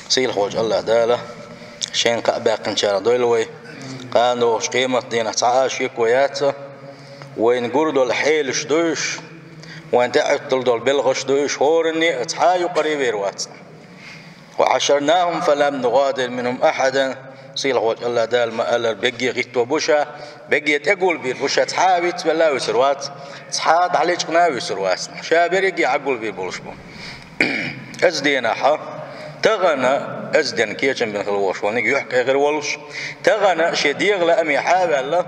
سيل خوج الله داله شين قابق إن شاء الله دولوي قانو قيمة دينا تعاش يكوياته وين قردو الحيل شدوش وين تعتل دول بلغش دوش هورني اتحايو قريب يروات وعشرناهم فلم نغادر منهم أحدا سيل خوج الله دال ما قال بقي غيتو بوشا بقي تقول بير بوشا تحاوي تبلا ويسروات تحاد عليك قناوي ويسروات شابريقي عقول بير بولشبون ازدينا حا تغنى ازدن كيشن بن خلوش ونيك يحكي غير ولش تغنى شديغ لأمي حابل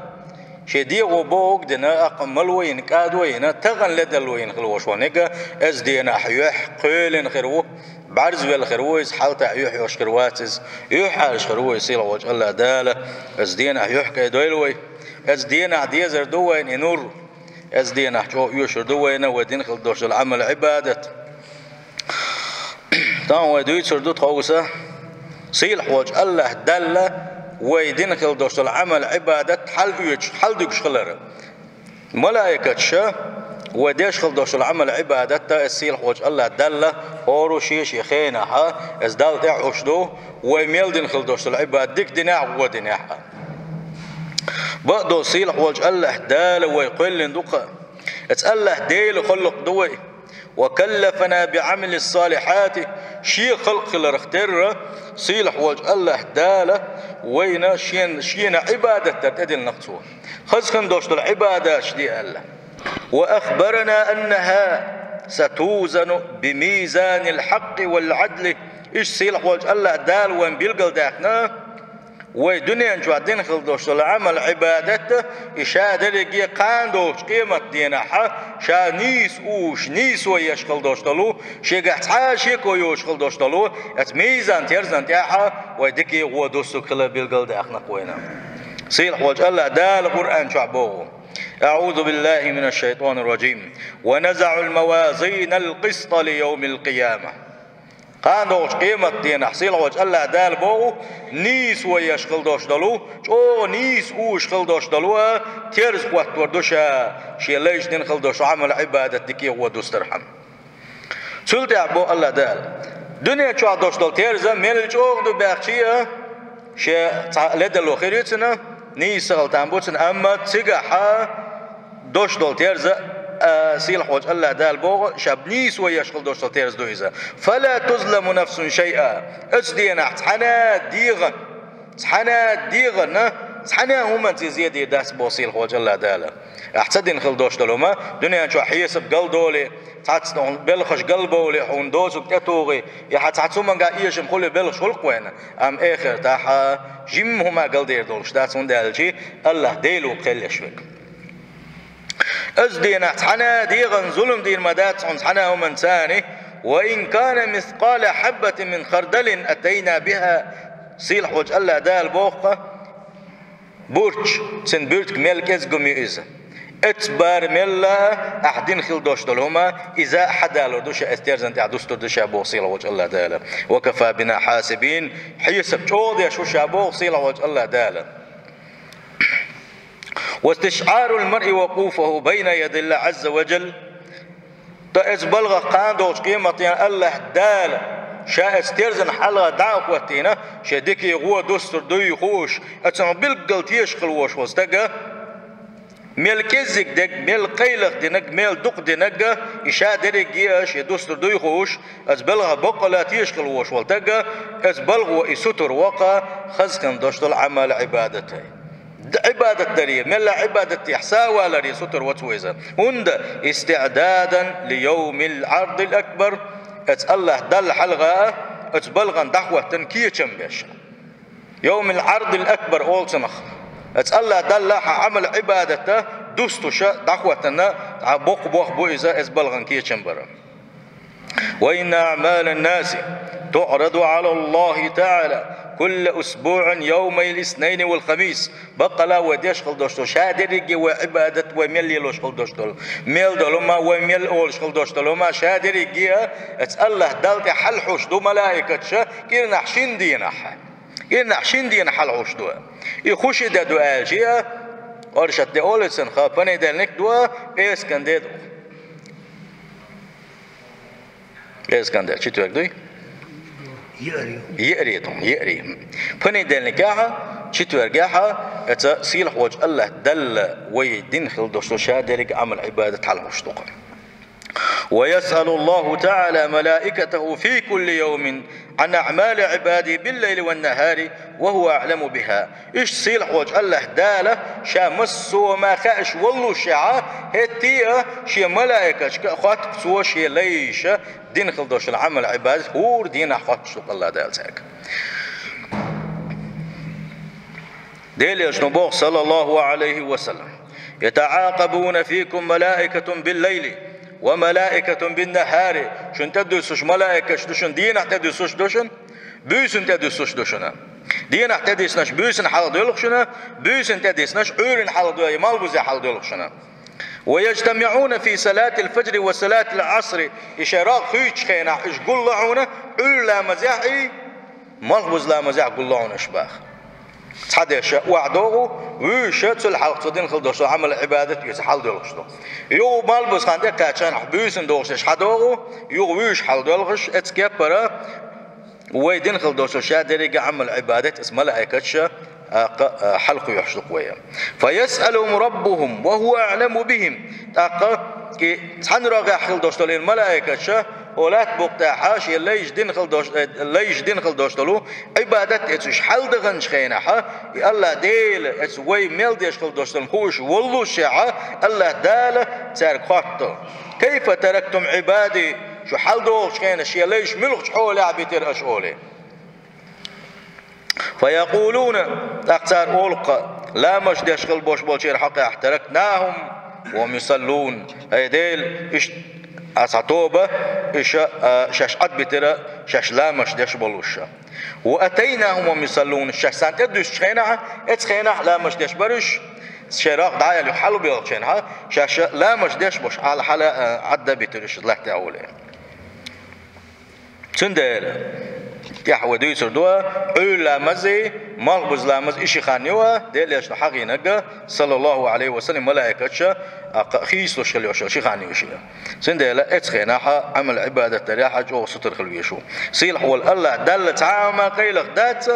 شديغ بوق دنا أقمل وين كادوين تغن لدلوين خلوش ونيك ازدينا حيح قيلن خيرو بعرز بالخرويز حالته يح يشكرواتز يحالش خروي يصير وجه الله داله ازدينا يحكي دويلوي ازدينا ديزر دوين ينور ازدينا يشر دوين ودين خل دوش العمل عبادة تان ودويت شردو توسه صيل وجه الله داله ويدين خل دوش العمل عبادة حل دوش خلره ملائكة شا وديش خل دوش العمل عبادته السيل وجه الله داله هورو شيش يخينا ها ازدال تعوشدو ويميل دين خل دوش العباد ديك ديناع وديناعها بقدو سيل وجه الله داله ويقول لندقه اتسأله ديل خلق دوي وكلفنا بعمل الصالحات شي خلق خلر اختر صيلح وجه الله داله وين شين عبادة تبتدل نقصوه خزخن دوش العبادة شدي الله وأخبرنا أنها ستوزن بميزان الحق والعدل إيش صيلح وجه الله دال وين بيلقل داخنا ودنيا جوادين خل دوش العمل عبادته إشادة لقي قاندوش قيمة دينها شا نيس ويش خل دوش تلو شيقحت حاشيك ويوش خل دوش تلو اتميزان تيرزان تياحا ويدكي ودوستو كلا بيلقل داخنا قوينا صيلح وجه الله دال القرآن شعبوه أعوذ بالله من الشيطان الرجيم ونزع الموازين القسط ليوم القيامة قاندوش قيمة دين حصيل وجه الله دال بو نيس ويشغل دوش دلو جو نيس وشغل دوش دلو تيرز قوات وردوشا شي ليش دين خل دوش عمل عبادة دكي ودوس ترحم سلطة عبو الله دال دنيا شو دوش دل تيرزا ميل جوغ دو باقشية شي لدلو خيريتنا نيس غلطان بوتن أما تيقا دوش دل تيرزا سيل حوج الله دال بوغ شابنيس ويشغل دوش تيرز دويزا فلا تظلم نفس شيئا اتدينا حنا ديغن حنا هما تزيد داس بوصيل حوج الله دال احتدين خل دوش دلوما دنيا شو حيسب قل دولي تعتسنون بلخش قلبولي حون دوسو كتوغي يحتسون من قا ايشم خلي بلخش خلق وين ام اخر تاحا جيم هما قل دير دولش داسون دالجي الله ديلو قل شوك ازدينا حنا ديغن ظلم دير مدات حنا ومن ثاني وإن كان مثقال حبة من خردل أتينا بها صيلح وجه الله دال بوقة بورج سن بورج ملك ازقمي إذا اتبار ملا أحدين خل دوش دلهما إذا حدالو دوش استيرزن تعدوستو دوشا بو صيلح وجه الله دال وكفى بنا حاسبين حيسب جود يا شو شابو صيلح وجه الله دال واستشعار المرء وقوفه بين يد الله عز وجل تأز بلغ قاندوش قيمة يعني الله دال شاء استيرزن حلقة دعوك وقتنا شديك يغوى دوستر دوي خوش اتسمع بالقلت يشقل وش وستقى ميل كزك دق ميل قيلق دنق ميل دق دنق إشاء درق ياش دوستر دوي خوش از بلغ بقلات يشقل وش والتقى از بلغ وإسوتر وقا خزكن دوشت العمل عبادته عبادة درير ملا عبادة إحساء ولا ريسوتر وتويزا هند استعدادا ليوم العرض الأكبر الله دل حلقة اتبلغن دعوة تنكية شمبش يوم العرض الأكبر أول سنخ الله دل عمل عبادته دوستوش دعوة بوق بوئزا اتبلغن كية شمبر وإن أعمال الناس تعرض على الله تعالى كل أسبوع يومي الاثنين والخميس بقلا وديش خل دوشتو شادريجي وعبادة وميل يلوش خل دوشتو ميل دلما وميل أولش خل دوشتو ما شادريجي الله دلت حل حوش دو ملائكة شا كير نحشين دينا حل حوش دو يخوش دا دو آجيا ورشت دي أولسن خابني دلنك دو إيس كان ديدو إيس كان ديدو شتو يكدوي يقري فني دلنكاها شتورجاها أتا صيلح وجه الله دل ويدين خل دوشتو شادرك عمل عبادة على مشتوق ويسأل الله تعالى ملائكته في كل يوم عن أعمال عباده بالليل والنهار وهو أعلم بها إيش صيلح وجه الله دالة شامس وما خاش والله شعا هتيا شي ملائكة خاطب سوى شي ليش دين خل دوش العمل عباده هو دين خاطب الله دالتك ديل يشنبوه صلى الله عليه وسلم يتعاقبون فيكم ملائكة بالليل وملائكة بالنهار شن تدوسش ملائكة شدوشن دين احتدوسش دوشن بيسن تدوسش دوشنا دين احتدوسنش بيسن حال دولخشنا بيسن تدوسنش عورن حال دوي مالبوزي حال دولخشنا ويجتمعون في صلاة الفجر وصلاة العصر إشراق خيش خينا إش قلعونا عور لا مزاحي مالبوز لا مزاح قلعونا شباخ صديش وعدوه ويشت الحلقة دين خل دوش عمل عبادة يسحل دولشتو يو مالبس خانده كاتشان حبيسن دوشش حدوه يو ويش حل دولش اتسكبرا ويدين خل دوش شادري عمل عبادة اسم ملائكتش حلق يحشق ويا فيسألهم ربهم وهو أعلم بهم تاقا كي تحنرغ حل دوش الملائكتش ولات بوقتا حاشي ليش دين خل دوشتلو عبادت اتش حل دغنش خينها الله ديل اتس وي ميلديش خل دوشتل خوش والله شعا الله دال تارك خاطر كيف تركتم عبادي شو حل دوش خينا شي ليش ملغش حولي عبيتر اشولي فيقولون اختار اولقا لا مش ديش خل بوش بولشير حقا احتركناهم وهم يصلون اي ديل أسعتوبة شاش أدبترا شاش لامش ديش بلوشا وأتيناهم وهم يصلون شاش سانت أدوش خينها اتخينها لامش ديش برش شراق دعايا لحلو بيلقشينها شاش لامش ديش بوش على حالة عدى بترش الله تعالى تندير يحوى دويسر دوا عول لامزي مالبوز لامز إشي خانيوها ديل يشن حقي نقا صلى الله عليه وسلم ملائكة خيسلو شليوشا شي خانيوشي سنديلا اتخيناها عمل عبادة تريحة جو ستر خلويشو سيلح والله دل تعامى قيلخ دات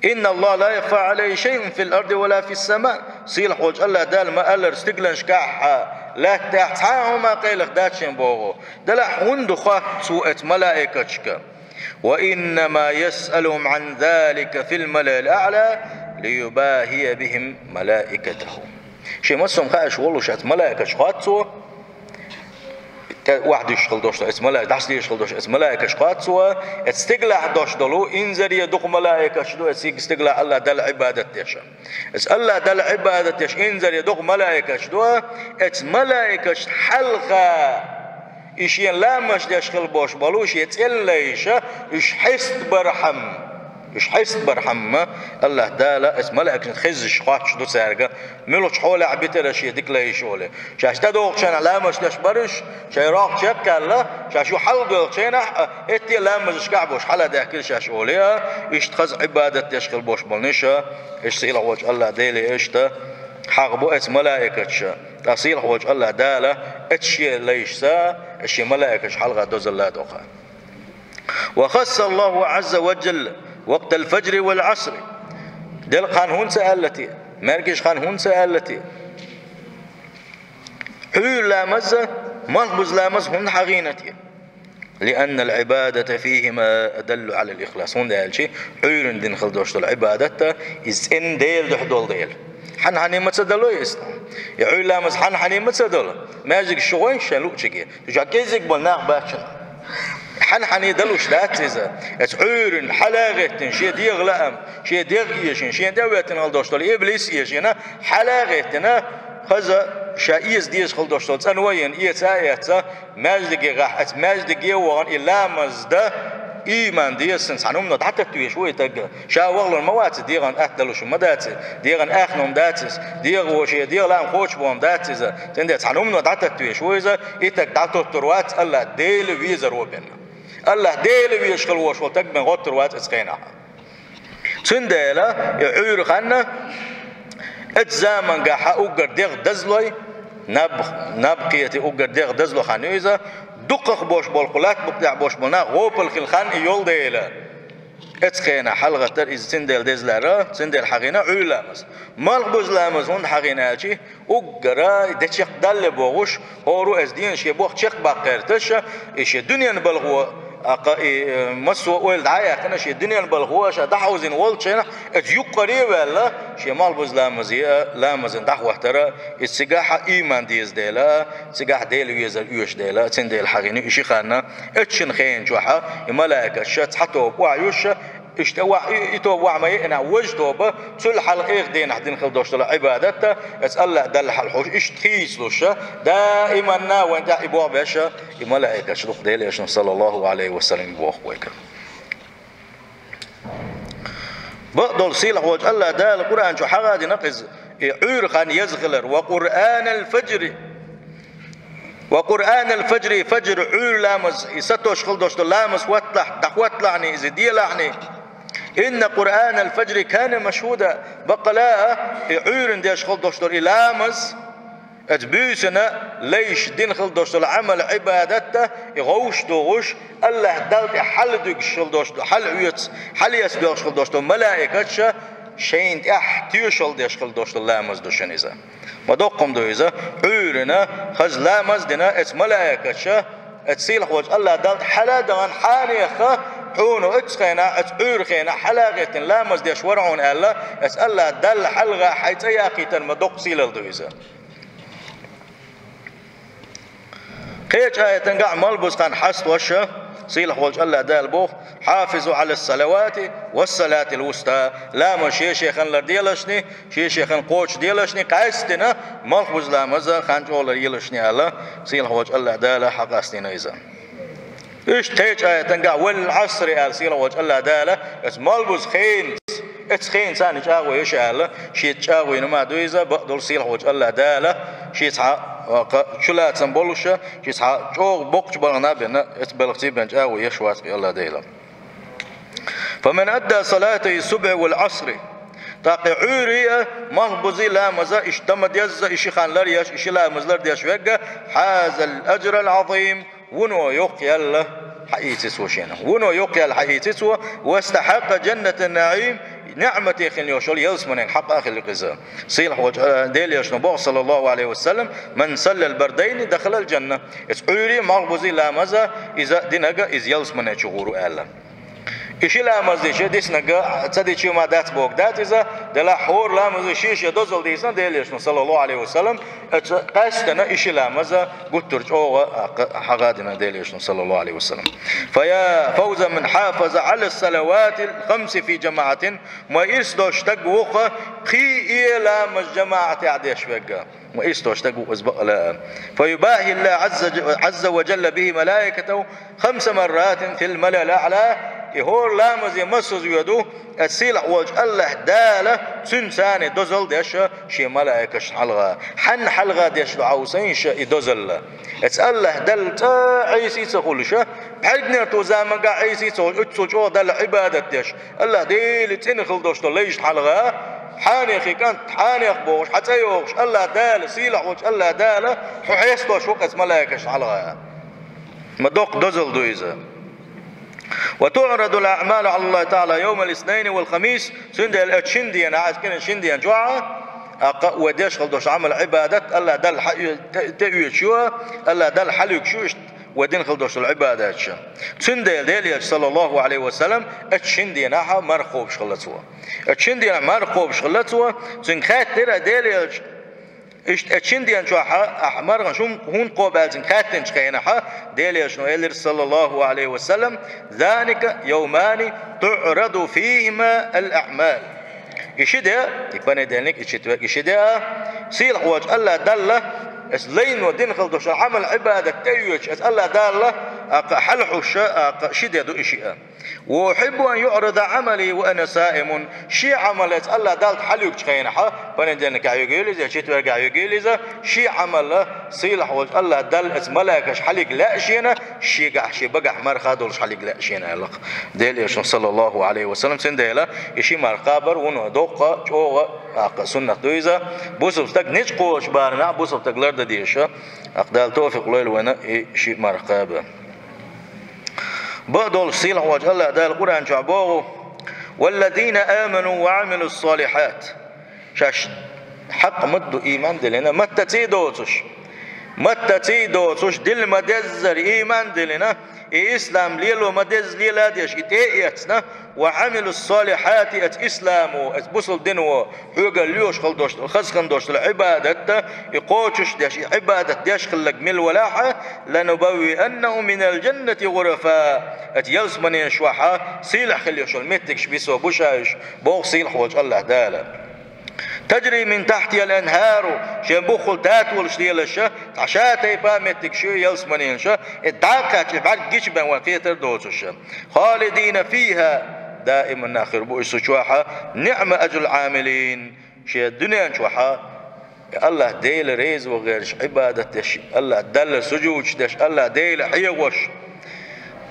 إن الله لا يخفى عليه شيء في الأرض ولا في السماء سيلح وجه الله دال ما ألر استقلنش كاحا لا تعامى قيلخ دات شنبوغو دلح وندو خات سوءة ملائكتشك وإنما يسألهم عن ذلك في الملأ الأعلى ليباهي بهم ملائكته شيء مسهم خاش والله شات ملائكة شخاتسو واحد يشغل دوش اسم ملائكة دحس يشغل دوش اسم ملائكة شخاتسو استقلع دوش دلو إنزر يدق ملائكة شدو استقلع الله دل عبادة يشا الله دل عبادة يش إنزر يدق ملائكة شدو ات ملائكة حلقة إشين لا مش دشخل بوش بلوش يتسليش إش حست برحم إش حست برحم الله دالا اسم ملائكة خزش خاتش دو سارقة ملوش حول عبيترش يدك ليش وله شاش تدوق شنا لا مش دش برش شاي راق شك الله شاشو حلق شنا اتي لا مش كعبوش حلا داكل شاش وله إش تخز عبادة دشخل بوش بلنشة إش سيلا وجه الله ديلي إش تا حقبو اسم ملائكة تصيل وجه الله دالا اتشي ليش سا اشي ملائكة حلقة دوز الله دوخا وخص الله عز وجل وقت الفجر والعصر دل قانون سألتي مركش قانون سألتي حول لامز مخبز لامز هن حغينتي لأن العبادة فيهما أدل على الإخلاص هون ده الشيء حول دين خلدوش العبادة إز إن ديل دحدول ديل حن حني متصدلو يسلم يعول لامز حن حني متصدلو ماجيك شوين شلو تشكي تجاكيزك بلناق باشن حن حني دلوش دات إذا تعور حلاقة شيء ديغ لام شيء ديغ يشين شيء دوت نالدوش تل إبليس يشينا حلاقة خذ شايز ديش خلدوش تل سنوين إيتايتا ماجيك راح ماجيك يوان إلا مزدا إيمان ديسن سانوم نضحت توي شوي تج شاوغل المواد ديغن أهدلوش مدات ديغن أخنم داتس ديغ وشي ديغ لام خوش بوم داتس تندي سانوم نضحت توي شوي إذا إتك داتو تروات الله ديل ويزر وبين الله ديل ويشغل وش وتك من غوت تروات إسقينا تندي لا يعير خنا اتزامن جاح أوجر ديغ دزلوي نبقيتي أقدر ديغ دزلو خانيوزا دقق بوش بالقلات بقدع بوش بلنا غوبل خلخان يول ديلا اتخينا حلقة تر إز تندل دزلارا تندل حقينا علامز مالق بزلامز هون حقينا شي أقرا دشيق دل بوغش هورو أزدين شي بوغ شيق باقرتش إيش الدنيا نبلغوا مسوا ويل دعاية كنا شيء الدنيا بالغوا شا دحوزين وول شينا أجيو قريبا لا شيء مال بوز لامزين دحوه ترى السجاح إيمان ديز ديلا سجاح ديل يزل يوش ديلا تنديل حقيني إشي خاننا اتشن خين جوحا الملائكة شات حتى وعيوش اشتوى يتوى ما ينا وجدوبه كل حلقة دين حدين خلدوش له عبادته اسأل دل حلحوش اشتخيس لوشه دائما نا وانت يبوع باشا الملائكة شروق ديل يشن صلى الله عليه وسلم يبوع ويك بقدر سيلح وجه الله ده القرآن شو حاجة دي نقز عير خان يزغلر وقرآن الفجر فجر عير لامز يستوش خلدوش لامز وطلع دحوطلعني إذا دي لعني إن قرآن الفجر كان مشهودا بقلا عير ديش خلدوش لامز أتبيسنا ليش دين خلدوش العمل عبادته يغوش دوغوش الله دالت حل دوغش خلدوش حل يسبيغش خلدوش ملائكة شين تيوشل ديش خلدوش لامز دوشن إذا ما دوقم دو إذا عيرنا خز لامز دينا ات ملائكة اتسيلح وجه الله دالت حلا دغن حانيخة حونو اتخينا اتعور خينا حلاغة لامز ديش ورعون الله ات الله دل حلغة حيث ياقيتا ما دوق سيلل دو إذا قيش آية تنقع ملبس كان حست وشة سيلح وجه الله دال بوخ حافظوا على الصلوات والصلاة الوسطى لا ما شيخن لرديلشني شيخن قوش ديلشني قايستنا ملبس لا مزا خان جول يلشني الله سيلح وجه الله دال حق استنا إذا إيش قيش آية تنقع والعصر آل سيلح وجه الله دال اس ملبس خين اتخين ثاني جاوي يشعل شيء جاوي نما دويزا بقدر سيلح وجه الله دال شيء شلا تنبولشة جسها جو بوقش بلغنا بنا اتبلغتي بنج أو يشوات الله ديلا فمن أدى صلاة الصبح والعصر تاقي عورية مهبزي لا مزا اشتمد يزا اشيخان لرياش اشلا مزلر دياش وقا حاز الأجر العظيم ونو يقيا الله حقيتس وشينا ونو يقيا الحقيتس واستحق جنة النعيم نعمتي خل يوشل يلسمن حق أخي القزا صيلح وجه ديل يشنبوه صلى الله عليه وسلم من صلى البردين دخل الجنة اسعوري مغبوزي لا مزا إذا دينجا إذ يلسمن شغورو ألا إيش لا مزي شيء ديسنجا تصدق شيء ما دات بوك دات إذا دلا حور لا مزي شيء دوزل ديسنا ديل يشنو صلى الله عليه وسلم قاستنا إيش لا مزا قلت رجعوا حقادنا ديل يشنو صلى الله عليه وسلم فيا فوز من حافظ على الصلوات الخمس في جماعة ما يسدوش تقوق قي لا مز جماعة عديش بقى ما يسدوش تقوق أسبق لا فيباهي الله عز وجل به ملائكته 5 مرات في الملأ الأعلى يهور لامز يمسز يدو السيلح وجه الله دالة سنساني دوزل ديشا شي ملائكة حلغة حن حلغة ديش عوسين شا يدوزل الله دل عيسي تقولشا بحدنا توزامن قا عيسي تقول دل عبادة ديش الله ديل تنخل دوش ليش حلغة حانيخي كانت حانيخ بوش حتى يوش الله دال سيلح وجه الله دالة حيث دوش وقت ملائكة حلغة مدوق دوزل دويزة وتعرض الأعمال على الله تعالى يوم الاثنين والخميس سندل اتشنديان عاد كنا شنديان جوعة وديش خلدوش عمل عبادات الله دل تأويل شو الله دل حلوك شوش ودين خلدوش العبادات شو سندل ديليج صلى الله عليه وسلم اتشنديان عها مرخوب شغلتوا اتشنديان مرخوب شغلتوا سنخات ترى ديليج اتشنديان شو أحمر غنشوم هون قابلتن خاتن شخينها ديلي شنو إلر صلى الله عليه وسلم ذلك يومان تعرض فيهما الأعمال يشده يكون دينك يشده سيلح وجه الله دله اسلين ودين خلدوش عمل عبادة تيوش الله دله حلحو شده دو إشياء وأحب أن يعرض عملي وأنا صائم شي عمل الله دالت حليك تخينها فندن كعيجيلز شتور كعيجيلز شي عمل صيلح وج الله دال اس ملاكش حليك لا شينا شي قح شي بقح مرخادولش حليك لا شينا لق ديل يش صلى الله عليه وسلم سنديلا يشي مرقابر ونو دوقه جوغه سنة دويزا بوسبتك نيش قوش بارنا بوسبتك لرد ديشا أقدال توفيق ليل وانا شي مرقابه بدل صيلح وجه الله ده القرآن شعبه والذين آمنوا وعملوا الصالحات شاش حق مدو إيمان دلنا متى تيدوتش دل مدزر إيمان دلنا إسلام ليلو مدز ليلا ديش إتئيتنا وعملوا الصالحات إت إسلامو إت بوصل دينو حوغا ليوش خلدوش الخزخن دوش العبادة يقوتش ديش عبادة ديش خلق مل ولاحة لنبوي أنه من الجنة غرفا إت يلس منين شوحا سيلح خليوش المتكش بيسو بوشايش بوغ سيلح وجه الله دالا تجري من تحتها الانهار شنبوخل تاتول شديلشة عشاتي بامتك شو يلسمنين شا الداقة بعد جيش بن وقيتر دوتش خالدين فيها دائما ناخر بوش شوحة نعم أجر العاملين شي الدنيا شوحة الله ديل ريز وغيرش عبادة الله دل سجود الله ديل حيوش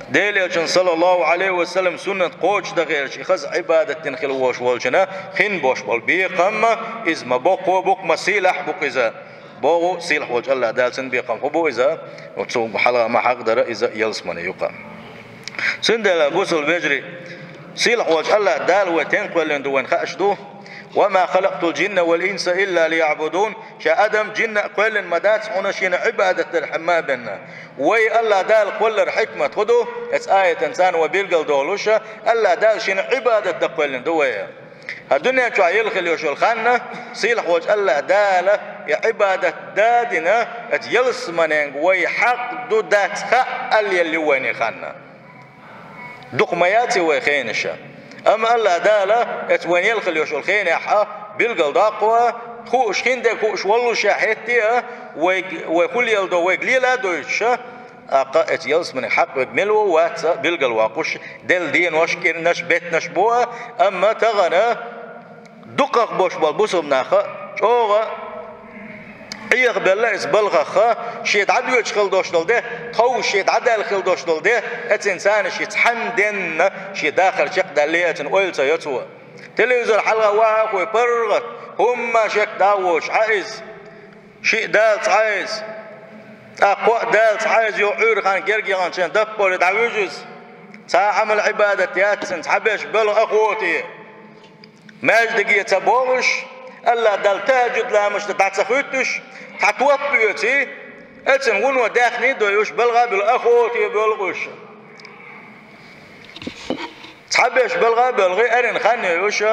ديل صلى الله عليه وسلم سنة قوش دغيرش خز عبادة تنخل وش والجنا خن بوش بالبيقم إذ ما بقوا بق ما سيلح بق إذا بقوا سيلح وجه الله دال سن بيقم هو إذا وتصوم حلا ما حقدر إذا يلسمن يقام سندلا بوصل بجري سيلح وجه الله دال وتنقل لندوين خاشدوه وما خلقت الجن والإنس إلا ليعبدون شا أدم جن قل مدات ونشين عبادة الحمابنا وي الله دال قل حكمة خدو اس آية إنسان وبيلقل دولوشا الله دال شين عبادة قل دويا الدنيا شو يلخل يوشو الخانة صيلح وجه الله دال عبادة دادنا ات يلس منين وي حق دو دات خا اللي وين خانة دقمياتي ويخينشا أما الله دالا اتوين يلخل يوش الخين يحا بيلقل داقوا خوش كنده خوش والله شاحتي ويقول يلدو ويقليلا دويتشا أقا اتيلس من حق ويقملو واتسا بيلقل واقوش دل دين وشكر نش بيت نشبوها أما تغنى دقق بوش بالبوسو بناخا شوغا إيغ بالله إسبالغا خا شيد عدو يتشخل دوشنال ده خو شيد عدال خل دوشنال ده ات إنسان شيد حمدن شيد داخل شق دالية أولتا يتوى تلفزيون حلقة واقع ويبرغت هما شك داوش عايز شيء دالت عايز أقوى دالت عايز يعور خان جرجي خان شان دبور دعوجز عمل عبادة ياتسن حبش بلغ أخوتي ماجدك يتبوش الله دال تاجد لا مش تتعسخوتش تتوبيتي اتسن ونو داخني دويوش بلغا بالاخوتي بلغوش تحبش بلغا بلغي ارن خاني يوش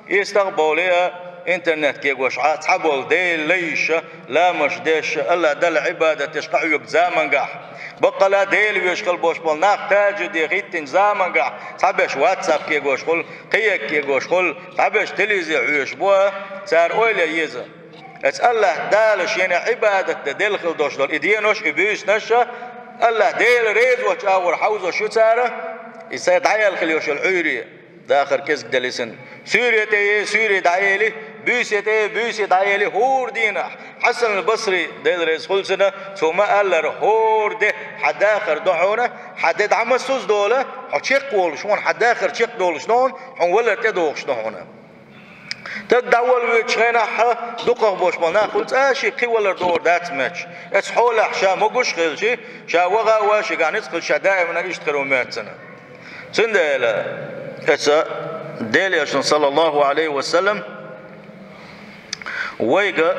يستقبليها انترنت كي وش تحبول دي ليش لا مش ديش الله دل عبادة تشقع يقزامن قح بقى لا ديل ويشغل بوش بول ناق تاجد يغيتن زامن قح تحبش واتساب كي وش خل قيك كي وش خل تحبش تليزي عيش بوا صار أولي يزا الله دالش يعني عبادة دل خل دوش دول إدينوش إبيس نشا الله ديل ريز وش أور حوزو شو صار يسيد عيال خليوش العيرية داخل كزك دلسن سورية دعيلي بيسة دعيلي هور دينا حسن البصري ديل ريز خلصنا ثم قال له هور ده حداخر دعونا حدد عمسوس دولة حشيق وول شلون حداخر شيق دول شلون حن ولا تدوق شلونه تدول ويتشينا دقق بوش مالنا قلت اشي قي ولا دور دات ماتش اسحول حشا مقوش خلشي شا وغا واشي قاعد ندخل شا دائما يشتغلوا 100 سنة سندلا اتسا ديلي صلى الله عليه وسلم ويقا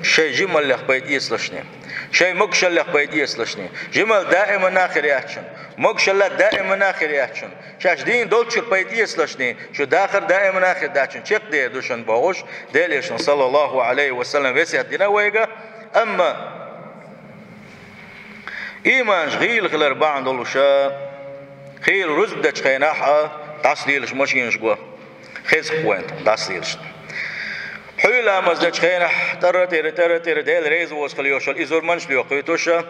شيء جمل اللي خبيت يسلشني شيء مقش اللي خبيت يسلشني جمل دائما ناخر يحشن مقش الله دائما ناخر يحشن شاش دين دولتش خبيت يسلشني شو داخر دائما ناخر داحشن شق دير دوشن باوش ديلي صلى الله عليه وسلم ويسي هدينا ويقا اما ايمان غيل غير بعض دولوشا خير رزق داش خيناحا تصليلش ماشينش جوا خيز خوانت تصليلش حيلا مزدج خينح ترى ديل ريز وسخليوش الإزور منش ليقيتوشا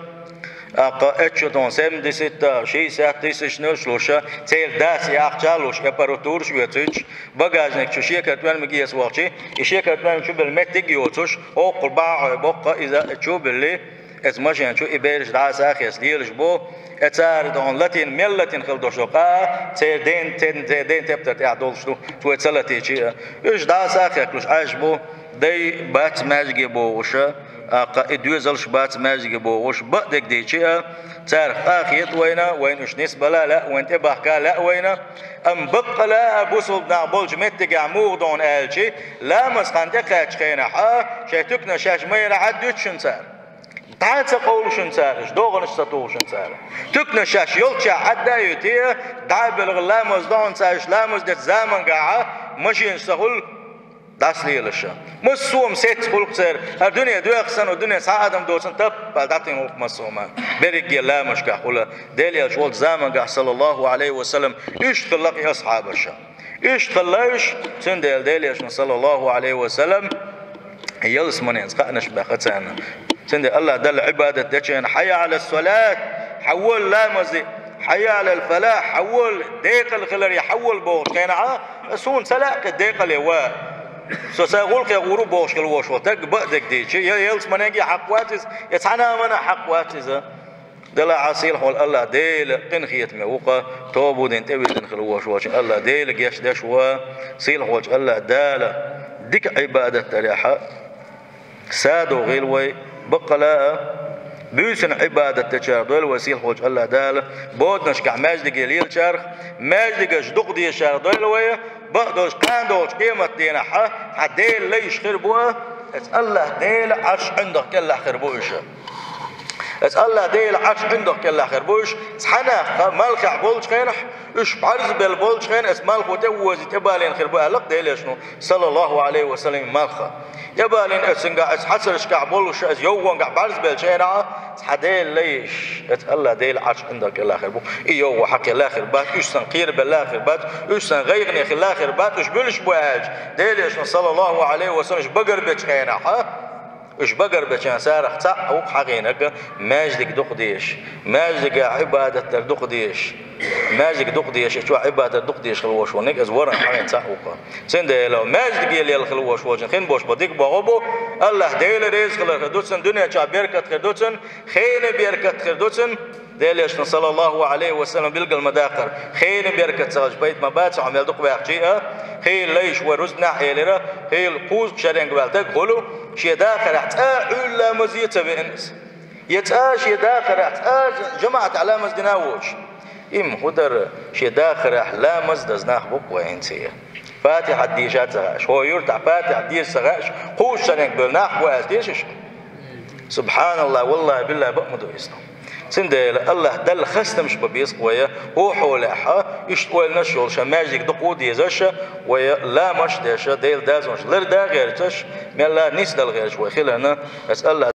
أقا أتشتون سم دي ستة شيء سات تيسشنل شلوشة تيل داس يأخجالوش إمبراطور شويتش بجاجنك شو شيء كتبان مجيس واقشي الشيء كتبان شو بالمتج يوتش أو قرباع بقى إذا شو باللي اسمشين شو إبيرش داس أخيس ليلش بو اتار دون لاتين ملتين خلدوش قا تدين تبتت يعدول شنو تو اتسلتي شيء ايش داس أخيس عايش بو دي بات ماجي بو وشا ادوزلش بات ماجي بو وش بدك دي شيء تعرف اخيت وين وش نسبه لا وين تبقى لا وين ام بقى لا بوصل نعبولج متك عمور دون الشي لا مسخندك خينا ها شيتكنا شاش ما يعدوش شنسار تعال تقول شنسار دوغنش تطول شنسار تكنا شاش يلشا عدا يتيه دعب الغلامز دون ساش لامز دت زمن قاعه ماشي نستغل داس ليلشا مسوم ست خلق سر الدنيا دوخسن والدنيا سعادم دوسن تب بعدين خلق مسوما برجع لا مش كحوله دليل شغل زمان قال صلى الله عليه وسلم ايش خلق يا اصحاب الشام ايش خلاش سندل دليل صلى الله عليه وسلم يلس منين قنش بختانا سندل الله دل عباده دچن حي على الصلاه حول لا مزي حي على الفلاح حول ديق الخلر يحول بوش كان سون سلاك ديق الوا سأقول كي غروب بوش كل وش وتك بدك ديش يلس مناجي حق واتز يتعنى منا حق واتز دلا عسيل حول الله ديل قنخيت موقع توبو دين تبي دين وش وش الله ديل جيش دشوا سيل وش الله دال ديك عبادة تريحة سادو غيلوي بقلا بيسن عبادة تشار دول وسيل وش الله دال بود نشكع ماجد جليل شرخ ماجد جدق دي شار دول ويا بقدوش قاندوش قيمة دينا حديل ليش خربوها الله ديل عش عندك كلا خربوش الله ديل عش عندك كلا خربوش سحنا مالك بولش خينح ايش بعرز بالبولش خين اسمال خوتوز تبالين خربوها لق ديل شنو صلى الله عليه وسلم مالخ يبالين اسنقع حسرش كعبولش از يوون قع بعرز بالشينا حديل ليش الله ديل عش عندك الله خربو ايوه حق الله خربات ايش سنقير بالله خربات ايش سنغيرني الله خربات ايش بلش بواج ديل صلى الله عليه وسلم ايش بقر بتشينا ها ايش بقر بتشان سارخ تعو حقينك ماجدك دقديش ماجدك عباده دقديش ماجدك دقديش شو عباده دقديش خلوش ونك از ورن حقين تعوقا سند لو ماجدك يلي الخلوش وجن خين بوش بديك بغبو الله ديل رزق لخدوتن دنيا چا بركت خدوتن خين بركت خدوتن ديلش صلى الله عليه وسلم بيلقى المداقر خين بركت ساج بيت مبات عمل دق باقيها خين ليش ورزنا حيلرا هي القوز شرين قبلتك قولوا شي داخل احتاج لا مزيت بانس يتاش يداخل احتاج جماعه على مزدناوش ام خدر شي داخل احلام مزدناخ بق وينسيه فاتحه ديشات شو يرتع فاتحه ديش سغاش قوز شرين قبلناخ واستيش سبحان الله والله بالله بقمدو يسلم سندل الله دل خستمش ببيس ويا هو حولها يشتوي نشول شماجك دقودي زش ويا لا مش داش ديل دازمش لر دا غيرتش من لا نيس دل غيرش وخلنا اسال